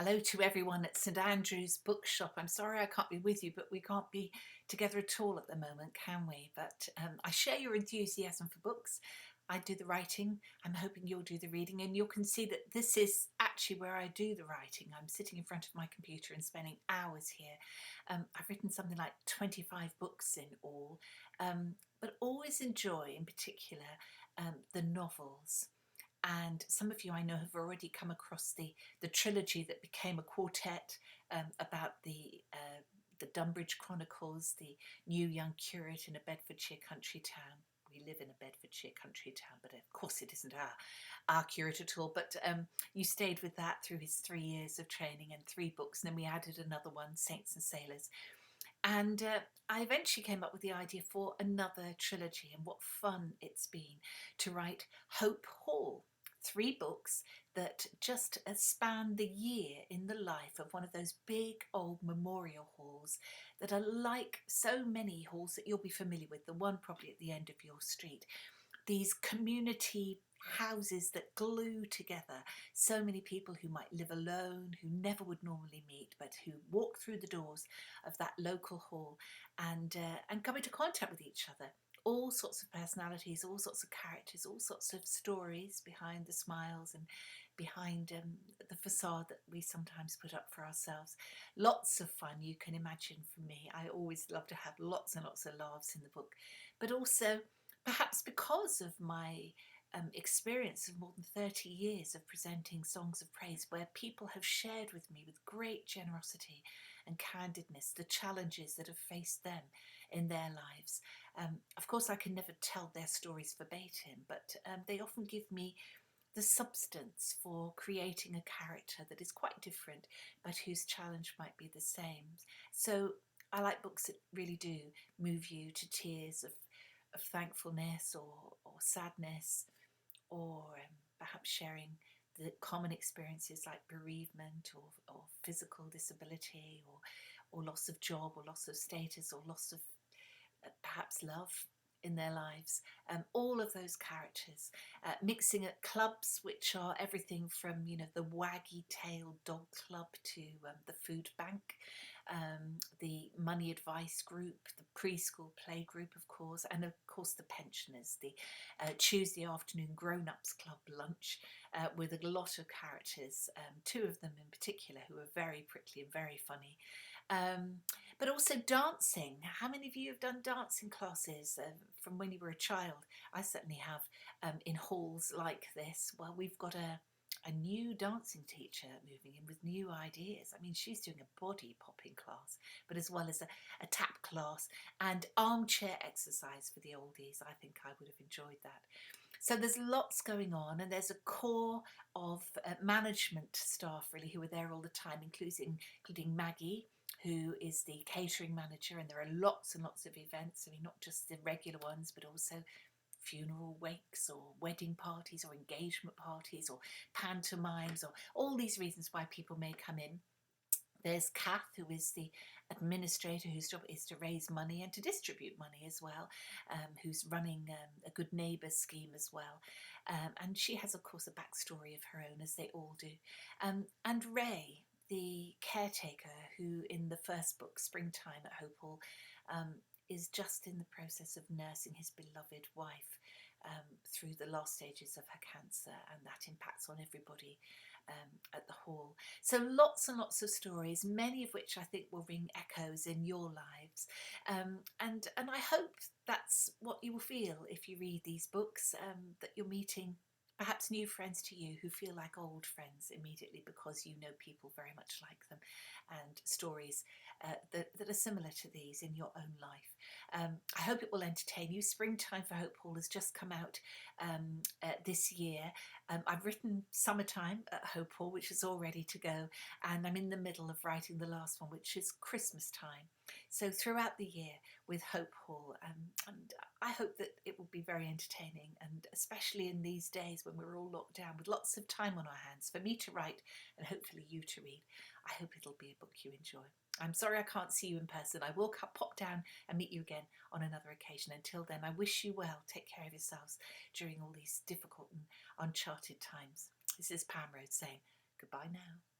Hello to everyone at St Andrew's Bookshop. I'm sorry I can't be with you, but we can't be together at all at the moment, can we? But I share your enthusiasm for books. I do the writing. I'm hoping you'll do the reading, and you can see that this is actually where I do the writing. I'm sitting in front of my computer and spending hours here. I've written something like 25 books in all, but always enjoy in particular the novels. And some of you I know have already come across the trilogy that became a quartet about the Dunbridge Chronicles, the new young curate in a Bedfordshire country town. We live in a Bedfordshire country town, but of course it isn't our curate at all. But you stayed with that through his 3 years of training and 3 books. And then we added another one, Saints and Sailors. And I eventually came up with the idea for another trilogy, and what fun it's been to write Hope Hall. 3 books that just span the year in the life of one of those big old memorial halls that are like so many halls that you'll be familiar with, the one probably at the end of your street. These community houses that glue together so many people who might live alone, who never would normally meet, but who walk through the doors of that local hall and come into contact with each other. All sorts of personalities, all sorts of characters, all sorts of stories behind the smiles and behind the facade that we sometimes put up for ourselves. Lots of fun, you can imagine, from me. I always love to have lots and lots of laughs in the book, but also perhaps because of my experience of more than 30 years of presenting songs of praise, where people have shared with me with great generosity and candidness the challenges that have faced them in their lives. Of course, I can never tell their stories verbatim, but they often give me the substance for creating a character that is quite different, but whose challenge might be the same. So I like books that really do move you to tears of thankfulness or sadness, or perhaps sharing the common experiences like bereavement or physical disability or loss of job or loss of status or loss of perhaps love in their lives. All of those characters mixing at clubs which are everything from, you know, the waggy-tailed dog club to the food bank, the money advice group, the preschool play group, of course, and of course the pensioners, the Tuesday afternoon grown-ups club lunch with a lot of characters, 2 of them in particular who are very prickly and very funny. But also dancing. How many of you have done dancing classes from when you were a child? I certainly have, in halls like this. Well, we've got a new dancing teacher moving in with new ideas. I mean, she's doing a body popping class, but as well as a tap class and armchair exercise for the oldies. I think I would have enjoyed that. So there's lots going on, and there's a core of management staff really who are there all the time, including Maggie, who is the catering manager, and there are lots and lots of events. I mean, not just the regular ones, but also funeral wakes or wedding parties or engagement parties or pantomimes or all these reasons why people may come in. There's Kath, who is the administrator, whose job is to raise money and to distribute money as well, who's running a good neighbours scheme as well. And she has, of course, a backstory of her own, as they all do. And Ray, the caretaker, who in the first book, Springtime at Hope Hall, is just in the process of nursing his beloved wife through the last stages of her cancer, and that impacts on everybody at the hall. So lots and lots of stories, many of which I think will ring echoes in your lives, and I hope that's what you will feel if you read these books, that you're meeting perhaps new friends to you who feel like old friends immediately because you know people very much like them, and stories that are similar to these in your own life. I hope it will entertain you. Springtime for Hope Hall has just come out this year. I've written Summertime at Hope Hall, which is all ready to go, and I'm in the middle of writing the last one, which is Christmas Time. So throughout the year with Hope Hall, and I hope that it will be very entertaining, and especially in these days when we're all locked down with lots of time on our hands for me to write and hopefully you to read, I hope it'll be a book you enjoy. I'm sorry I can't see you in person. I will pop down and meet you again on another occasion. Until then, I wish you well. Take care of yourselves during all these difficult and uncharted times. This is Pam Rhodes saying goodbye now.